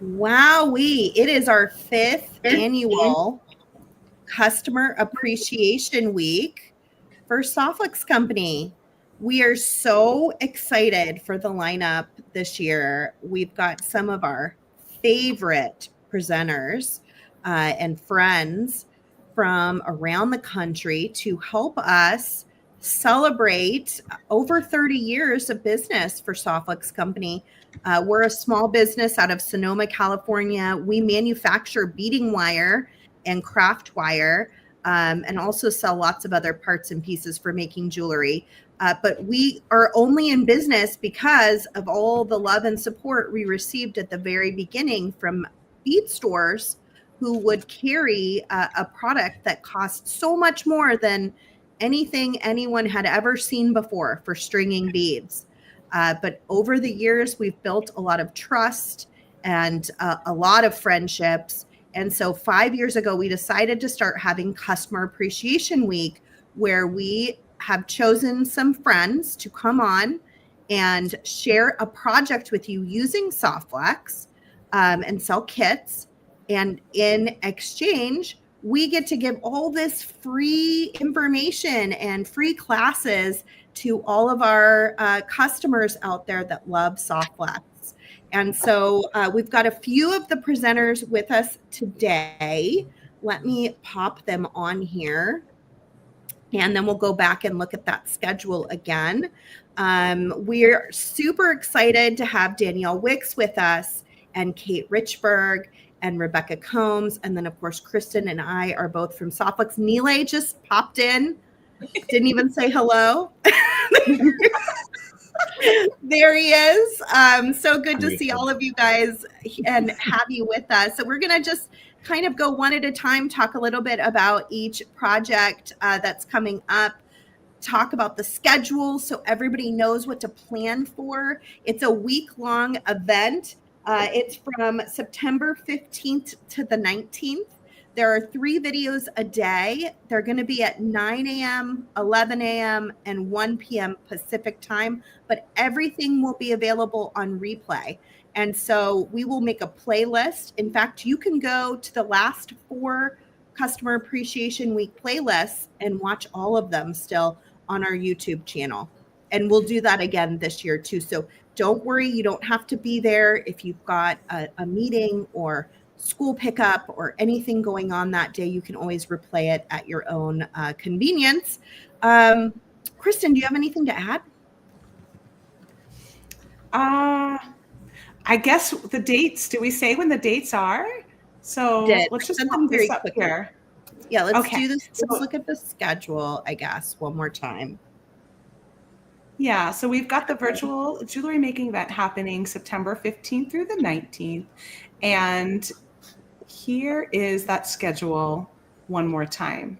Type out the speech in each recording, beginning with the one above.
Wowee. It is our 5th annual Customer Appreciation Week for Softflex Company. We are so excited for the lineup this year. We've got some of our favorite presenters and friends from around the country to help us celebrate over 30 years of business for Softflex Company. We're a small business out of Sonoma, California. We manufacture beading wire and craft wire, and also sell lots of other parts and pieces for making jewelry. But we are only in business because of all the love and support we received at the very beginning from bead stores who would carry a product that cost so much more than anything anyone had ever seen before for stringing beads. But over the years, we've built a lot of trust and a lot of friendships. And so 5 years ago, we decided to start having Customer Appreciation Week, where we have chosen some friends to come on and share a project with you using Softflex and sell kits. And in exchange, we get to give all this free information and free classes to all of our customers out there that love Softflex. And so we've got a few of the presenters with us today. Let me pop them on here. And then we'll go back and look at that schedule again. We're super excited to have Danielle Wicks with us, and Kate Richburg, and Rebecca Combs. And then, of course, Kristen and I are both from Softflex. Nilay just popped in, didn't even say hello. There he is. So good to see all of you guys and have you with us. So we're going to just kind of go one at a time, talk a little bit about each project that's coming up, talk about the schedule so everybody knows what to plan for. It's a week-long event. It's from September 15th to the 19th. There are 3 videos a day. They're going to be at 9 a.m., 11 a.m., and 1 p.m. Pacific time, but everything will be available on replay. And so we will make a playlist. In fact, you can go to the last 4 Customer Appreciation Week playlists and watch all of them still on our YouTube channel. And we'll do that again this year too. So don't worry, you don't have to be there if you've got a meeting or school pickup or anything going on that day. You can always replay it at your own convenience. Kristen, do you have anything to add? I guess the dates, do we say when the dates are? So let's just pop this up here. Yeah, let's do this. Let's look at the schedule, I guess, one more time. Yeah, so we've got the virtual jewelry making event happening September 15th through the 19th. And here is that schedule one more time.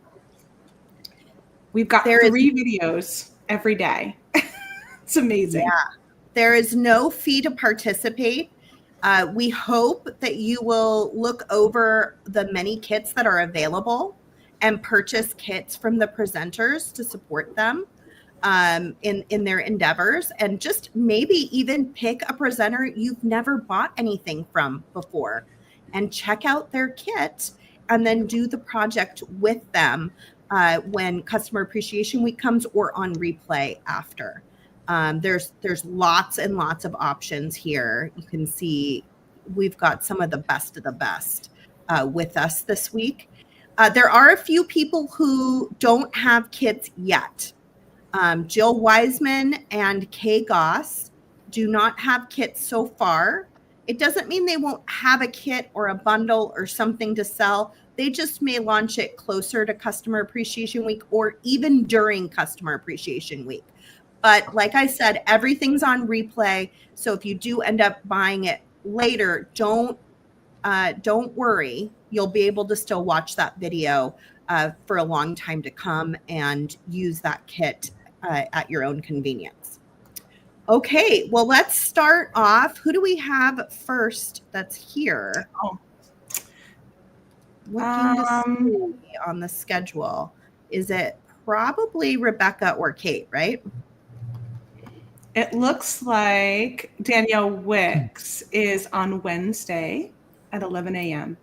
We've got 3 videos every day. It's amazing. Yeah. There is no fee to participate. We hope that you will look over the many kits that are available and purchase kits from the presenters to support them in their endeavors, and just maybe even pick a presenter you've never bought anything from before and check out their kit and then do the project with them when Customer Appreciation Week comes or on replay after. There's lots and lots of options here. You can see we've got some of the best with us this week. There are a few people who don't have kits yet. Jill Wiseman and Kay Goss do not have kits so far. It doesn't mean they won't have a kit or a bundle or something to sell. They just may launch it closer to Customer Appreciation Week or even during Customer Appreciation Week. But like I said, everything's on replay. So if you do end up buying it later, don't worry. You'll be able to still watch that video for a long time to come and use that kit at your own convenience. Okay, well, let's start off. Who do we have first that's here? Looking to see on the schedule. Is it probably Rebecca or Kate, right? It looks like Danielle Wicks is on Wednesday at 11 a.m.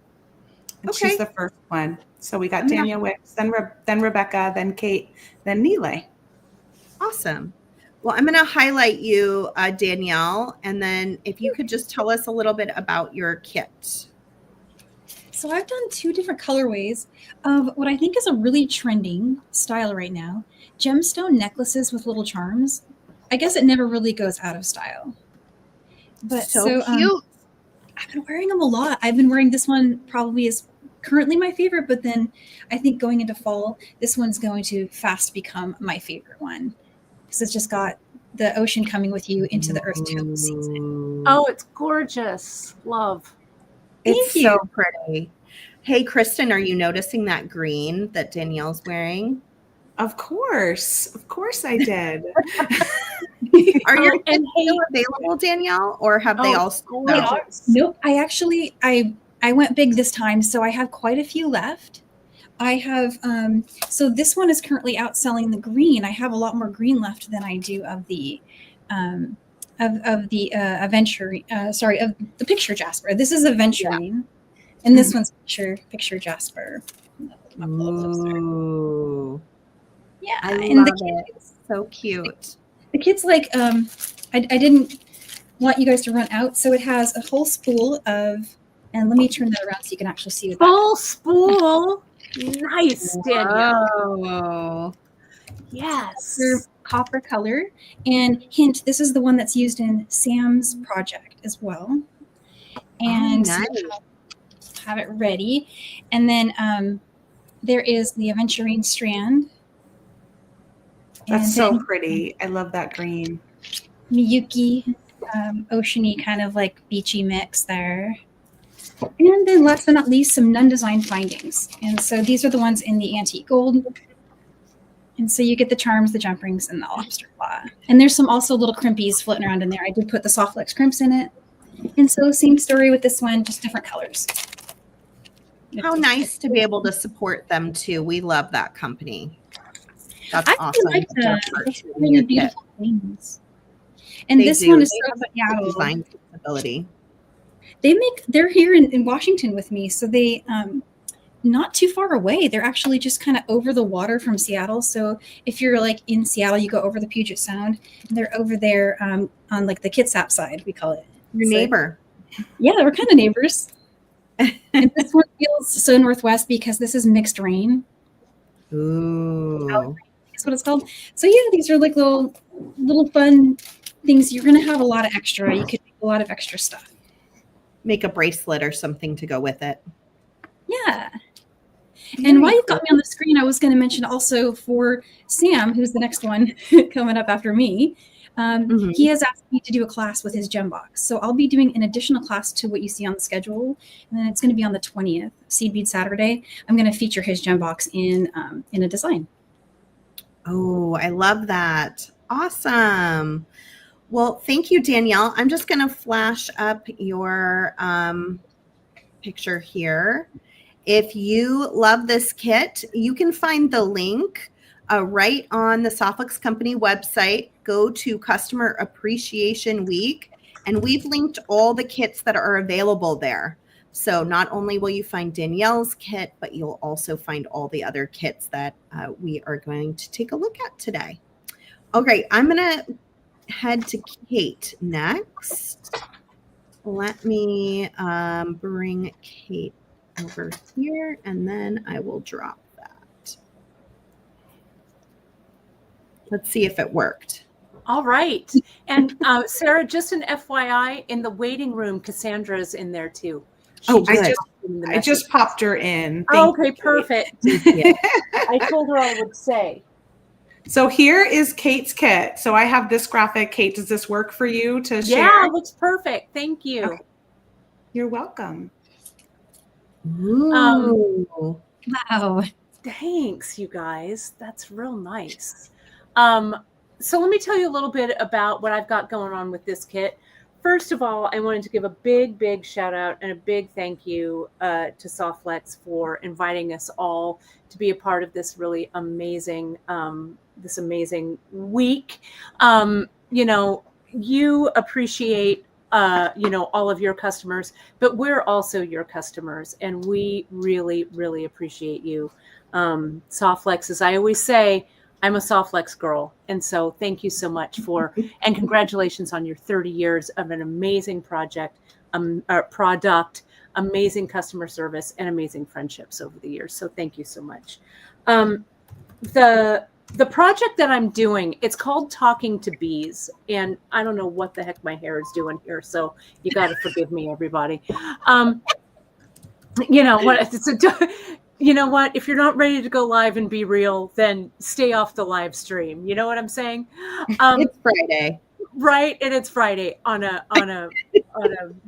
And she's Okay. the first one. So we got I'm gonna Danielle Wicks, then Rebecca, then Kate, then Neelay. Awesome. Well, I'm going to highlight you, Danielle, and then if you could just tell us a little bit about your kit. So I've done 2 different colorways of what I think is a really trending style right now. Gemstone necklaces with little charms. I guess it never really goes out of style. But So cute. I've been wearing them a lot. I've been wearing this one probably is currently my favorite, but then I think going into fall, this one's going to fast become my favorite one because it's just got the ocean coming with you into the earth tone season. Oh, it's gorgeous. Love. It's Thank you. so pretty. Hey, Kristen, are you noticing that green that Danielle's wearing? Of course I did. Are your Oh, kits and still available, Danielle, or have they all sold out? gorgeous. Nope. I went big this time, so I have quite a few left. I have so this one is currently outselling the green. I have a lot more green left than I do of the of the aventurine. Sorry, of the picture jasper. This is aventurine, and this one's picture jasper. Ooh, Yeah, I and love it. So cute. the kit's like I didn't want you guys to run out, so it has a whole spool of. And let me turn that around so you can actually see what that Full spool. Nice, Danielle. Whoa. Yes. copper color. And hint, this is the one that's used in Sam's project as well. And nice. have it ready. And then there is the aventurine strand. That's And so then pretty. I love that green. Miyuki, oceany kind of like beachy mix there. And then last but not least, some non-design findings. And so these are the ones in the antique gold. And so you get the charms, the jump rings, and the lobster claw. And there's some also little crimpies floating around in there. I did put the soft flex crimps in it. And so same story with this one, just different colors. How nice to be able to support them too. We love that company. That's I awesome. really like that. Effort It's in really your kit. beautiful things. And They this do. one is They so have a Seattle. design capability. They're here in Washington with me. So they not too far away. They're actually just kind of over the water from Seattle. So if you're like in Seattle, you go over the Puget Sound. And they're over there on like the Kitsap side, we call it. Your So- neighbor. Yeah, we're kind of neighbors. And this one feels so northwest because this is mixed rain. Ooh. That's what it's called. So yeah, these are like little fun things. You're gonna have a lot of extra. You could make a lot of extra stuff. Make a bracelet or something to go with it. Yeah. And while you've got me on the screen, I was going to mention also for Sam, who's the next one coming up after me. He has asked me to do a class with his gem box. So I'll be doing an additional class to what you see on the schedule. And then it's going to be on the 20th, Seed Bead Saturday. I'm going to feature his gem box in a design. Oh, I love that. Awesome. Well, thank you, Danielle. I'm just going to flash up your picture here. If you love this kit, you can find the link right on the Softflex Company website. Go to Customer Appreciation Week, and we've linked all the kits that are available there. So not only will you find Danielle's kit, but you'll also find all the other kits that we are going to take a look at today. Okay, I'm going to head to Kate next. Let me bring Kate over here, and then I will drop that. Let's see if it worked. All right. And Sarah, just an FYI, in the waiting room, Cassandra's in there too. I just popped her in. Okay, perfect. I told her I would say. So here is Kate's kit. So I have this graphic. Kate, does this work for you to share? Yeah, it looks perfect. Thank you. Okay. You're welcome. Ooh. Wow. Thanks, you guys. That's real nice. So let me tell you a little bit about what I've got going on with this kit. First of all, I wanted to give a big shout out and a big thank you to Softflex for inviting us all to be a part of this really amazing, week. you appreciate, all of your customers, but we're also your customers, and we really, really appreciate you. Softflex, as I always say, I'm a Softflex girl. And so thank you so much and congratulations on your 30 years of an amazing product, amazing customer service, and amazing friendships over the years. So thank you so much. The project that I'm doing, it's called Talking to Bees, and I don't know what the heck my hair is doing here, so you got to forgive me, everybody. You know what? You know what? If you're not ready to go live and be real, then stay off the live stream. You know what I'm saying? It's Friday, right? And it's Friday on a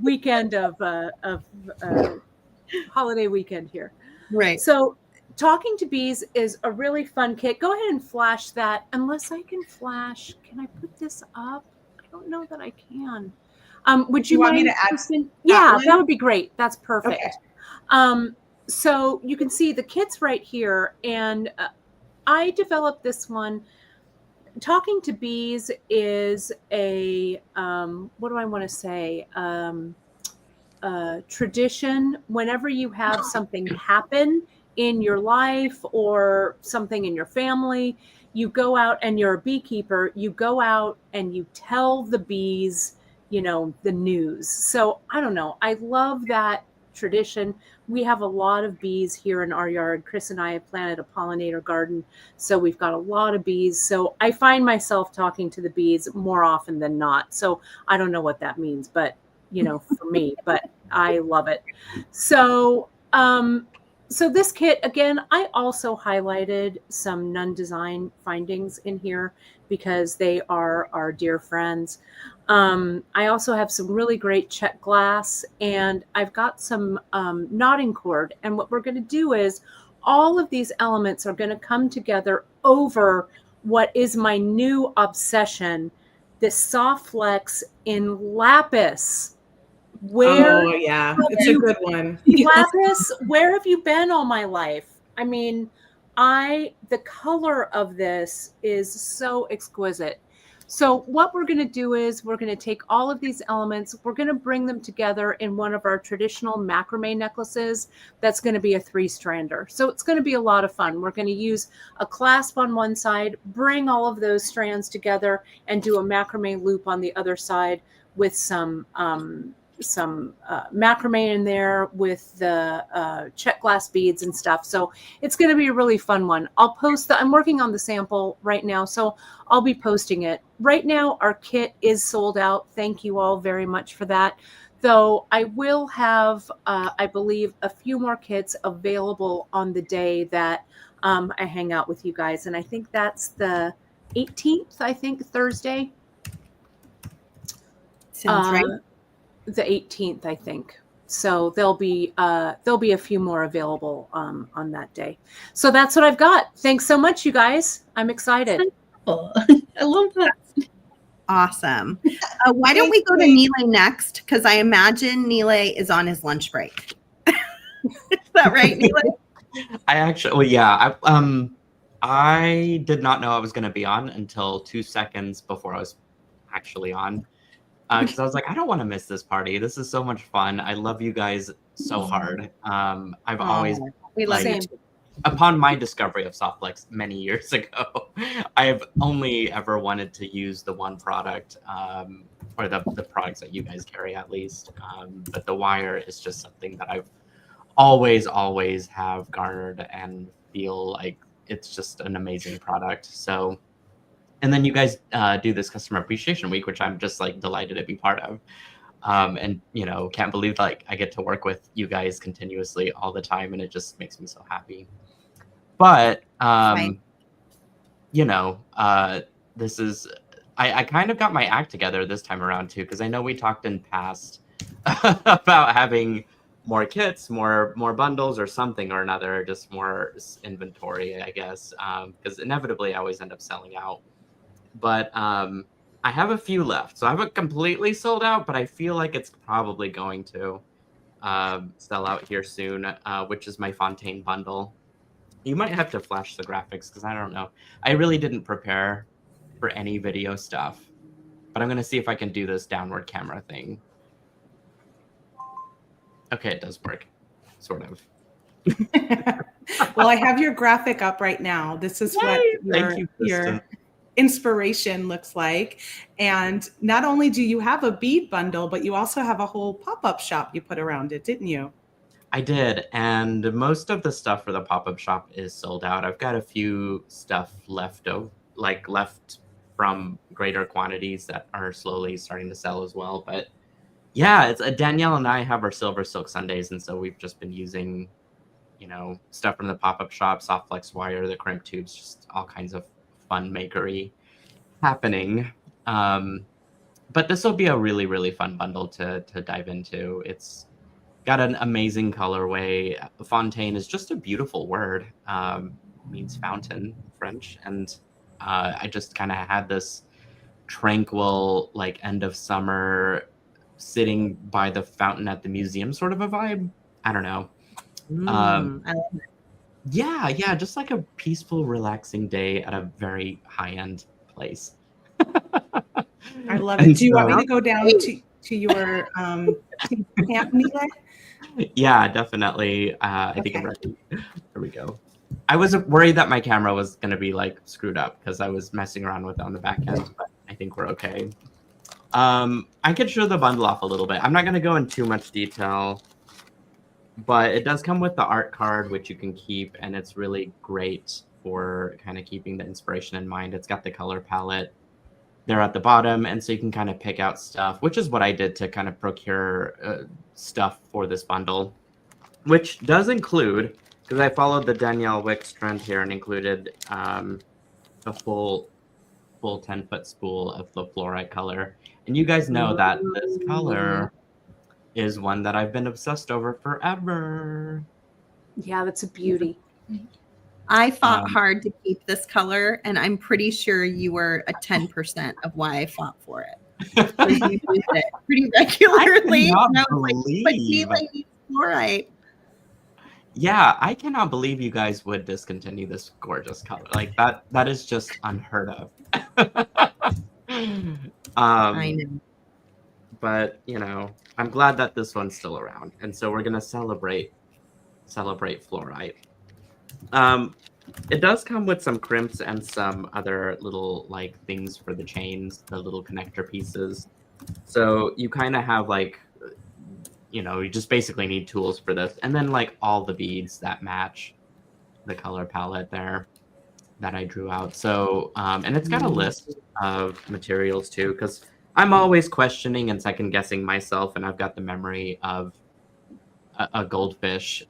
weekend of holiday weekend here. right? So Talking to Bees is a really fun kit. Go ahead and flash that. Unless I can flash, can I put this up? I don't know that I can. Would you want me mind? to add Yeah, one? that would be great. That's perfect. Okay. So you can see the kit's right here, and I developed this one. Talking to Bees is a what do I want to say? Tradition. Whenever you have something happen in your life or something in your family, you go out, and you're a beekeeper, you go out and you tell the bees, the news. So I don't know. I love that tradition. We have a lot of bees here in our yard. Chris and I have planted a pollinator garden, so we've got a lot of bees. So I find myself talking to the bees more often than not. So I don't know what that means, but for me, but I love it. So, so this kit, again, I also highlighted some Nun Design findings in here because they are our dear friends. I also have some really great check glass, and I've got some knotting cord. And what we're going to do is all of these elements are going to come together over what is my new obsession, this Softflex in lapis. Oh yeah, it's a good one. Lapis, where have you been all my life? I mean, the color of this is so exquisite. So what we're going to do is we're going to take all of these elements, we're going to bring them together in one of our traditional macrame necklaces. That's going to be a 3-strander. So it's going to be a lot of fun. We're going to use a clasp on one side, bring all of those strands together, and do a macrame loop on the other side with some macrame in there with the check glass beads and stuff. So it's going to be a really fun one. I'll post I'm working on the sample right now, so I'll be posting it. Right now, our kit is sold out. Thank you all very much for that. Though I will have, I believe, a few more kits available on the day that I hang out with you guys. And I think that's the 18th, I think, Thursday. Sounds right. The 18th, I think. So there'll be a few more available on that day. So that's what I've got. Thanks so much, you guys. I'm excited. I love that. Awesome. Why don't we go to Nile next? Because I imagine Nile is on his lunch break. Is that right, Nile? I did not know I was going to be on until 2 seconds before I was actually on. Because I was like, I don't want to miss this party. This is so much fun. I love you guys so hard. I've always, we love you. Upon my discovery of Softflex many years ago, I've only ever wanted to use the one product, or the products that you guys carry at least. But the wire is just something that I've always have garnered and feel like it's just an amazing product. So. And then you guys do this Customer Appreciation Week, which I'm just like delighted to be part of. And, can't believe like I get to work with you guys continuously all the time. And it just makes me so happy. But, this is, I kind of got my act together this time around too, because I know we talked in past about having more kits, more bundles or something or another, just more inventory, I guess, because inevitably I always end up selling out. But I have a few left. So I haven't completely sold out, but I feel like it's probably going to sell out here soon, which is my Fontaine bundle. You might have to flash the graphics because I don't know. I really didn't prepare for any video stuff. but I'm going to see if I can do this downward camera thing. Okay, it does work, sort of. Well, I have your graphic up right now. This is what your inspiration looks like. And not only do you have a bead bundle, but you also have a whole pop-up shop you put around it, didn't you? I did, and most of the stuff for the pop-up shop is sold out. I've got a few stuff left from greater quantities that are slowly starting to sell as well. But yeah, it's Danielle and I have our Silver Silk Sundays, and so we've just been using, stuff from the pop-up shop, soft flex wire, the crimp tubes, just all kinds of fun makery happening. But this will be a really, really fun bundle to dive into. It's got an amazing colorway. Fontaine is just a beautiful word. Means fountain, French. And I just kind of had this tranquil, like, end of summer, sitting by the fountain at the museum sort of a vibe. I don't know. I love it. Yeah, just like a peaceful, relaxing day at a very high-end place. I love it. Do you want me to go down to your camp, Mila? Yeah, definitely. I think I'm ready. There we go. I was worried that my camera was going to be like screwed up because I was messing around with it on the back end, but I think we're okay. I could show the bundle off a little bit. I'm not going to go in too much detail, but it does come with the art card, which you can keep, and it's really great for kind of keeping the inspiration in mind. It's got the color palette there at the bottom, and so you can kind of pick out stuff, which is what I did to kind of procure stuff for this bundle, which does include, because I followed the Danielle Wicks trend here and included a full 10-foot spool of the fluorite color. And you guys know that this color is one that I've been obsessed over forever. Yeah, that's a beauty. I fought hard to keep this color, and I'm pretty sure you were a 10% of why I fought for it. Because you used it pretty regularly. I And I cannot was like, but Mila needs fluorite. Yeah, I cannot believe you guys would discontinue this gorgeous color. Like that is just unheard of. I know. But I'm glad that this one's still around, and so we're gonna celebrate fluorite. It does come with some crimps and some other little like things for the chains, the little connector pieces. So you kind of have like, you just basically need tools for this, and then like all the beads that match the color palette there that I drew out. So and it's got a list of materials too, because I'm always questioning and second guessing myself, and I've got the memory of a goldfish.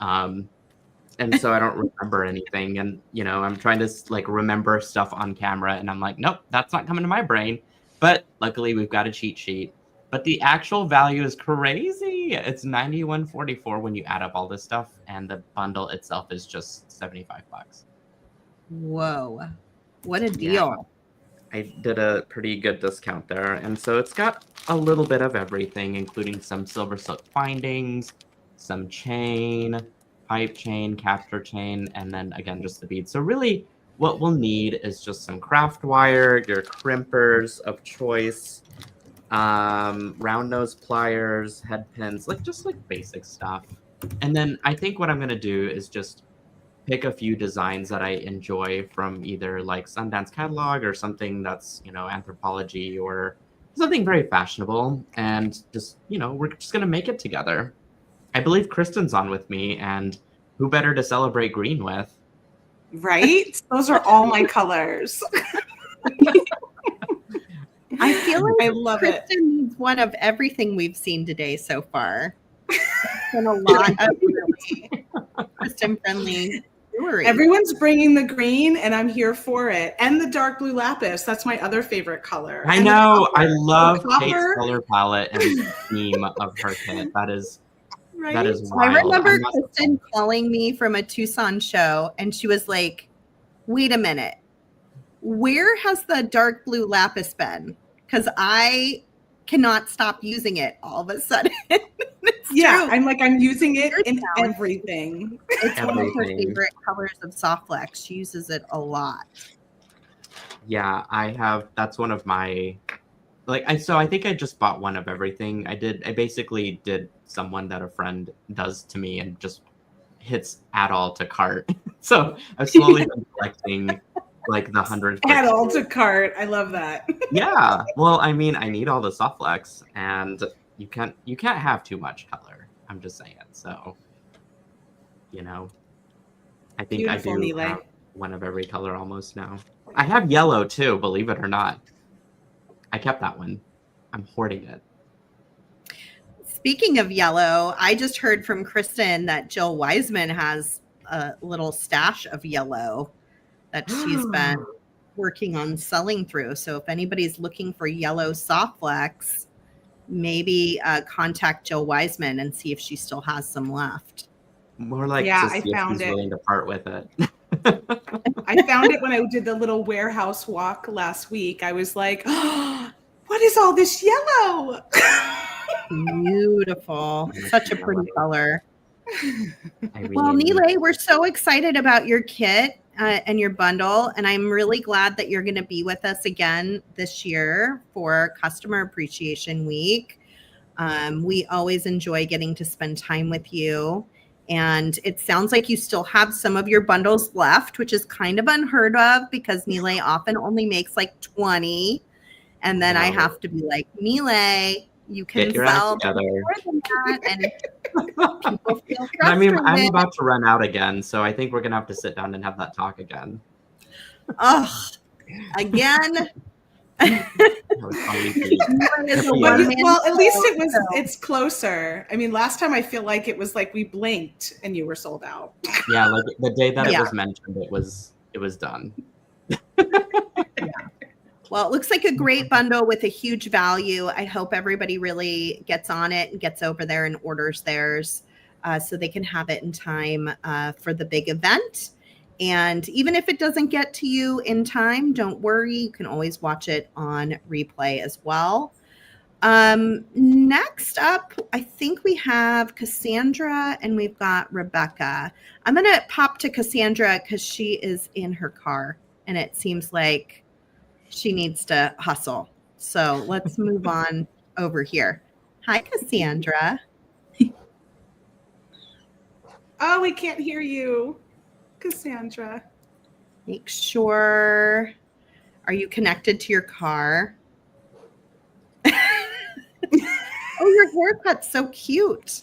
And so I don't remember anything. And, I'm trying to like remember stuff on camera, and I'm like, nope, that's not coming to my brain. But luckily we've got a cheat sheet. But the actual value is crazy. It's $91.44 when you add up all this stuff. And the bundle itself is just $75. Whoa. What a deal. Yeah, I did a pretty good discount there. And so it's got a little bit of everything, including some silver silk findings, some chain, pipe chain, capture chain, and then again just the beads. So really what we'll need is just some craft wire, your crimpers of choice, round nose pliers, head pins, just basic stuff. And then I think what I'm going to do is just pick a few designs that I enjoy from either like Sundance catalog or something that's anthropology or something very fashionable, and just we're just going to make it together. I believe Kristen's on with me, and who better to celebrate green with? Right? Those are all my colors. I feel like I love Kristen needs one of everything we've seen today so far. There's been a lot of really Kristen-friendly jewelry. Everyone's bringing the green, and I'm here for it. And the dark blue lapis. That's my other favorite color. I know. I love Kate's color palette and theme of her kit. That is wild. I remember Kristen calling me from a Tucson show, and she was like, wait a minute, where has the dark blue lapis been? Because I cannot stop using it all of a sudden. Yeah, true. I'm using it in everything. It's one of her favorite colors of soft flex. She uses it a lot. Yeah, that's one of my like I think I just bought one of everything. I basically did someone that a friend does to me and just hits add all to cart. So I've slowly been collecting like the 100. Add all to cart. I love that. Yeah. Well, I mean, I need all the soft flex, and you can't have too much color. I'm just saying. So, I think Beautiful, I do Nile. have one of every color almost now. I have yellow too, believe it or not. I kept that one. I'm hoarding it. Speaking of yellow, I just heard from Kristen that Jill Wiseman has a little stash of yellow that she's been working on selling through. So if anybody's looking for yellow soft flex, maybe contact Jill Wiseman and see if she still has some left. More like Yeah, to I see if found she's it. willing to part with it. I found it when I did the little warehouse walk last week. I was like, oh, what is all this yellow? Beautiful. Such a pretty color. I Well, mean, Nile, we're so excited about your kit and your bundle, and I'm really glad that you're going to be with us again this year for Customer Appreciation Week. We always enjoy getting to spend time with you, and it sounds like you still have some of your bundles left, which is kind of unheard of because Nile often only makes like 20, and then I No. have to be like, Nile, you can Get your act sell together. more than that, and people feel I mean, I'm frustrated. about to run out again, so I think we're gonna have to sit down and have that talk again. Oh, again. That would probably be- Well, at least it's closer. I mean, last time I feel like it was like we blinked and you were sold out. Yeah, like the day that Yeah. it was mentioned, it was done. Well, it looks like a great bundle with a huge value. I hope everybody really gets on it and gets over there and orders theirs so they can have it in time for the big event. And even if it doesn't get to you in time, don't worry. You can always watch it on replay as well. Next up, I think we have Cassandra and we've got Rebecca. I'm going to pop to Cassandra because she is in her car and it seems like she needs to hustle. So let's move on over here. Hi, Cassandra. Oh, we can't hear you, Cassandra. Make sure. Are you connected to your car? Oh, your haircut's so cute.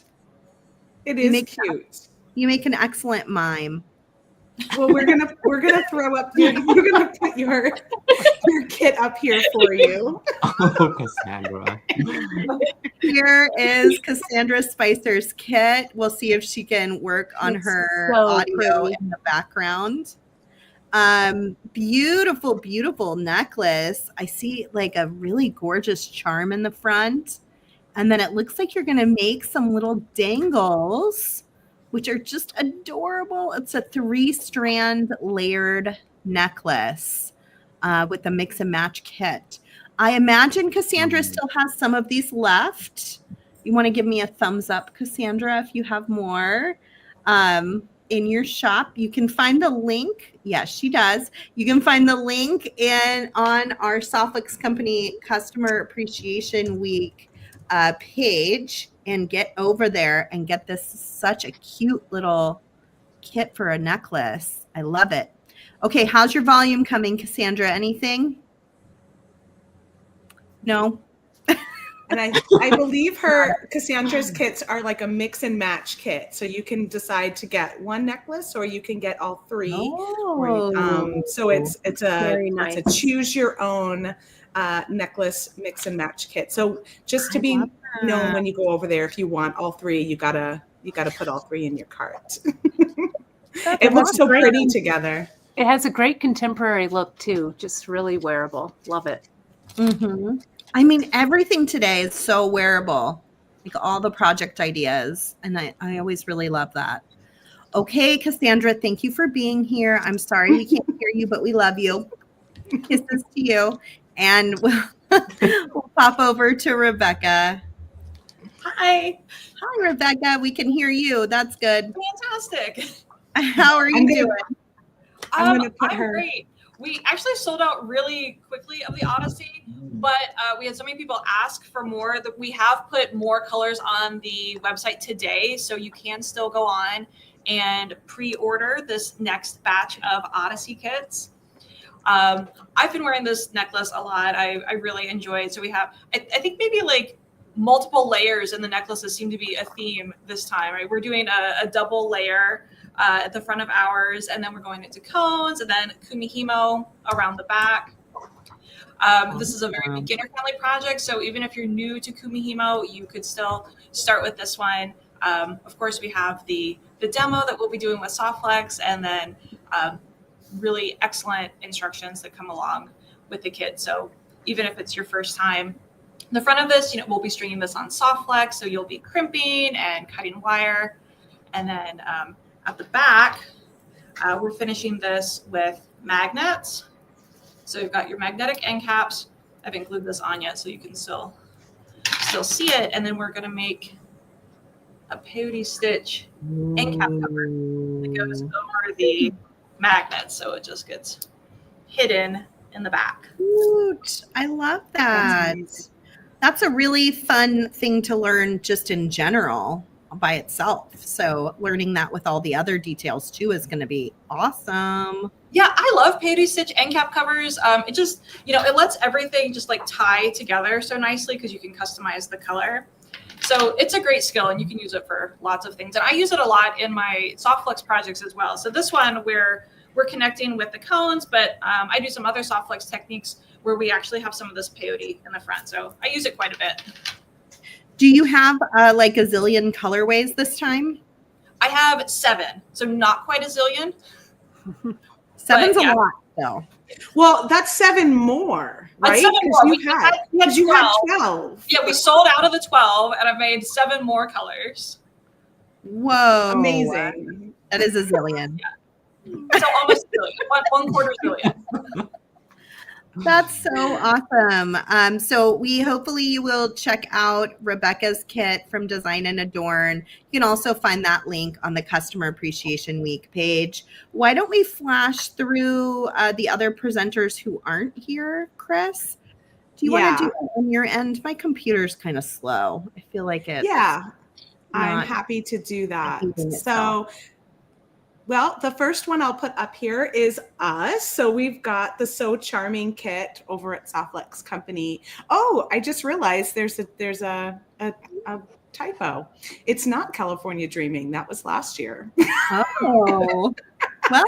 It You is make cute. You make an excellent mime. Well, we're gonna throw up. We're gonna put your kit up here for you. Oh, Cassandra. Here is Cassandra Spicer's kit. We'll see if she can work on It's her so audio pretty. in the background. Beautiful, beautiful necklace. I see like a really gorgeous charm in the front. And then it looks like you're going to make some little dangles, which are just adorable. It's a 3-strand layered necklace with a mix and match kit. I imagine Cassandra still has some of these left. You want to give me a thumbs up, Cassandra, if you have more in your shop. You can find the link. Yes, she does. You can find the link on our Softflex Company Customer Appreciation Week page and get over there and get this such a cute little kit for a necklace. I love it. Okay, how's your volume coming, Cassandra? Anything? No? And I believe Cassandra's kits are like a mix and match kit. So you can decide to get one necklace or you can get all three. So it's Very a nice. choose your own necklace mix and match kit. So just to be known when you go over there, if you want all three, you gotta put all three in your cart. It looks so pretty together. It has a great contemporary look too. Just really wearable. Love it. Mm-hmm. I mean, everything today is so wearable, like all the project ideas. And I always really love that. Okay, Cassandra, thank you for being here. I'm sorry we can't hear you, but we love you. Kisses to you. And we'll pop over to Rebecca. Hi. Hi, Rebecca. We can hear you. That's good. Fantastic. How are you doing? I'm gonna put I'm her. great. We actually sold out really quickly of the Odyssey, but we had so many people ask for more that we have put more colors on the website today. So you can still go on and pre-order this next batch of Odyssey kits. I've been wearing this necklace a lot. I really enjoy it. So we have, I think maybe like multiple layers in the necklaces seem to be a theme this time, right? We're doing a double layer at the front of ours, and then we're going into cones, and then kumihimo around the back. This is a very beginner-friendly project, so even if you're new to kumihimo, you could still start with this one. Of course, we have the demo that we'll be doing with Softflex, and then really excellent instructions that come along with the kit. So even if it's your first time, the front of this, we'll be stringing this on Softflex, so you'll be crimping and cutting wire, and then at the back, we're finishing this with magnets. So you've got your magnetic end caps. I haven't glued this on yet, so you can still see it. And then we're going to make a peyote stitch end cap cover that goes over the magnet, so it just gets hidden in the back. Cute. I love that. That's a really fun thing to learn just in general by itself. So learning that with all the other details too is going to be awesome. Yeah, I love peyote stitch end cap covers. It just, it lets everything just like tie together so nicely because you can customize the color. So it's a great skill, and you can use it for lots of things. And I use it a lot in my Softflex projects as well. So this one we're connecting with the cones, but I do some other Softflex techniques where we actually have some of this peyote in the front. So I use it quite a bit. Do you have like a zillion colorways this time? I have 7, so not quite a zillion. 7's a lot, though. Well, that's 7 more, right? That's 7 more. You had 12. Yeah, we sold out of the 12, and I've made 7 more colors. Whoa. Amazing. That is a zillion. Yeah. So almost a zillion, one quarter zillion. That's so awesome. So hopefully you will check out Rebecca's kit from Design and Adorn. You can also find that link on the Customer Appreciation Week page. Why don't we flash through the other presenters who aren't here, Chris? Do you want to do it on your end? My computer's kind of slow. I feel like it's I'm happy to do that. So well, the first one I'll put up here is us. So we've got the So Charming kit over at Softflex Company. Oh, I just realized there's a typo. It's not California Dreaming. That was last year. Oh, well,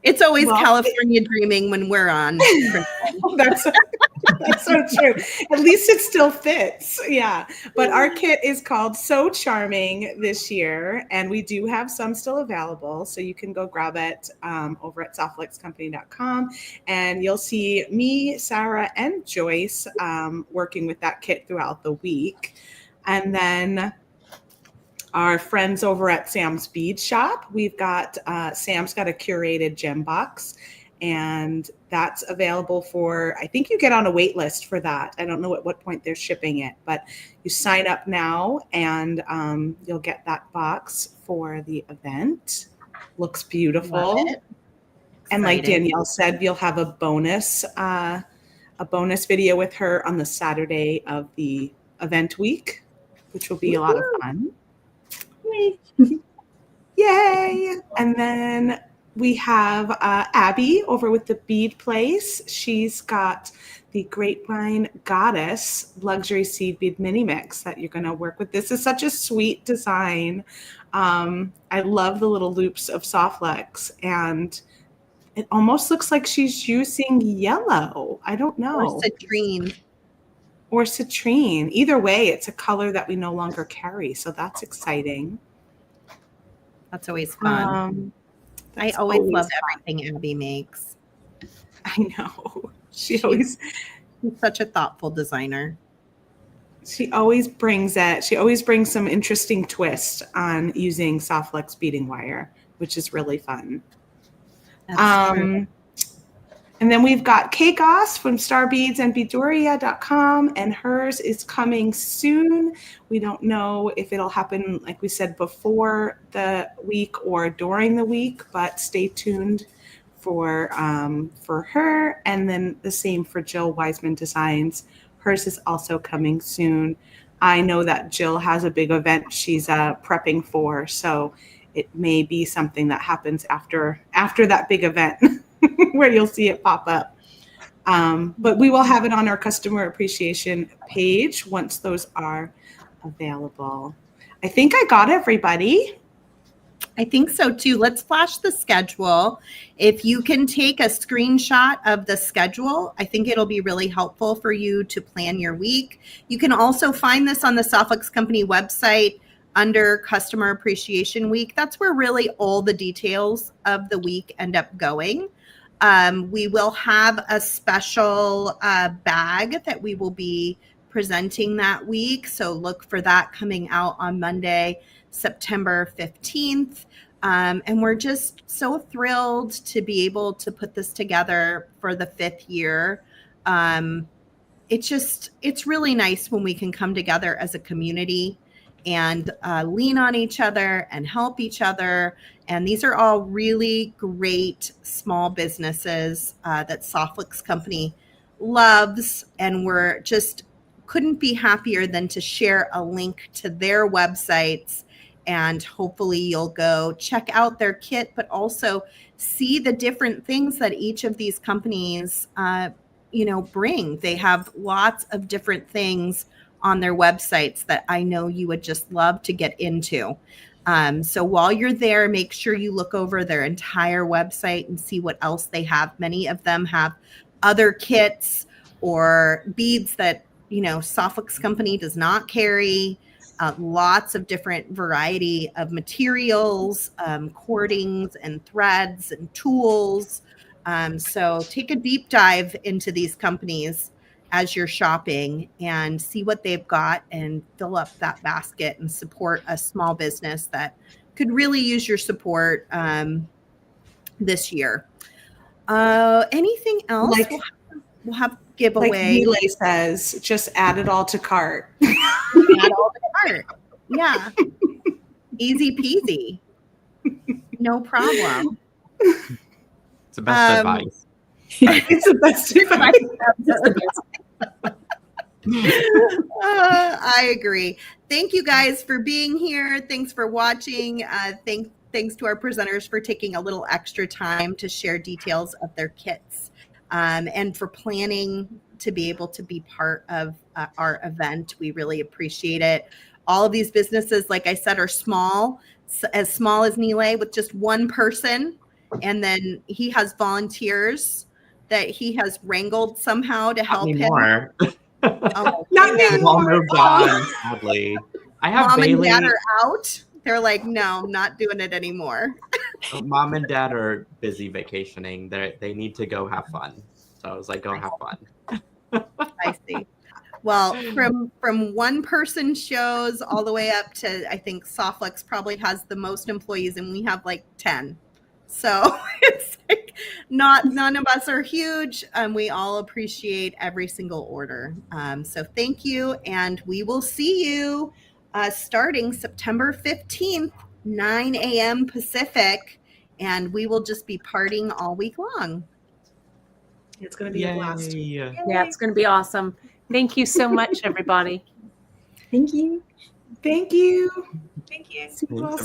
it's always California Dreaming when we're on. That's so true. At least it still fits. Yeah. But our kit is called So Charming this year, and we do have some still available. So you can go grab it over at softflexcompany.com, and you'll see me, Sarah, and Joyce working with that kit throughout the week. And then our friends over at Sam's Bead Shop, we've got Sam's got a curated gem box, and that's available for, I think you get on a wait list for that. I don't know at what point they're shipping it, but you sign up now and you'll get that box for the event. Looks beautiful. And like Danielle said, you'll have a bonus video with her on the Saturday of the event week, which will be a lot of fun. Yay! And then we have Abby over with the Bead Place. She's got the Grapevine Goddess Luxury Seed Bead Mini Mix that you're going to work with. This is such a sweet design. I love the little loops of Softflex, and it almost looks like she's using yellow. I don't know. Or citrine. Either way, it's a color that we no longer carry, so that's exciting. That's always fun. I always love everything Abby makes. I know. She's such a thoughtful designer. She always brings it. She always brings some interesting twist on using Softflex beading wire, which is really fun. That's true. And then we've got Kagos from Starbeads and Beadorea.com, and hers is coming soon. We don't know if it'll happen, like we said, before the week or during the week, but stay tuned for her, and then the same for Jill Wiseman Designs. Hers is also coming soon. I know that Jill has a big event she's prepping for, so it may be something that happens after that big event where you'll see it pop up. But we will have it on our customer appreciation page once those are available. I think I got everybody. I think so too. Let's flash the schedule. If you can take a screenshot of the schedule, I think it'll be really helpful for you to plan your week. You can also find this on the Softflex Company website under Customer Appreciation Week. That's where really all the details of the week end up going. We will have a special bag that we will be presenting that week. So look for that coming out on Monday, September 15th. And we're just so thrilled to be able to put this together for the 5th year. It's really nice when we can come together as a community and lean on each other and help each other. And these are all really great small businesses that Softflex Company loves. And we're just couldn't be happier than to share a link to their websites. And hopefully you'll go check out their kit, but also see the different things that each of these companies, bring. They have lots of different things on their websites that I know you would just love to get into. So while you're there, make sure you look over their entire website and see what else they have. Many of them have other kits or beads that, Softflex Company does not carry. Lots of different variety of materials, cordings and threads and tools. So take a deep dive into these companies as you're shopping and see what they've got and fill up that basket and support a small business that could really use your support this year. Anything else? We'll have giveaway. Like Relay says, just add it all to cart. Add all to cart. Yeah. Easy peasy. No problem. It's the best advice. It's the best advice. I agree. Thank you guys for being here. Thanks for watching. Thanks to our presenters for taking a little extra time to share details of their kits and for planning to be able to be part of our event. We really appreciate it. All of these businesses, like I said, are small as Nile with just one person. And then he has volunteers that he has wrangled somehow to help him. Oh, Not They've all anymore. moved on, sadly. I have Mom Bailey. and Dad are out. They're like, no, not doing it anymore. Mom and Dad are busy vacationing. They need to go have fun. So I was like, go have fun. I see. Well, from one person shows all the way up to, I think Softflex probably has the most employees, and we have like 10. So it's like none of us are huge. We all appreciate every single order. So thank you, and we will see you starting September 15th, 9 a.m. Pacific, and we will just be partying all week long. It's going to be a blast. Yeah, it's going to be awesome. Thank you so much, everybody. Thank you. Thank you. Thank you. See you all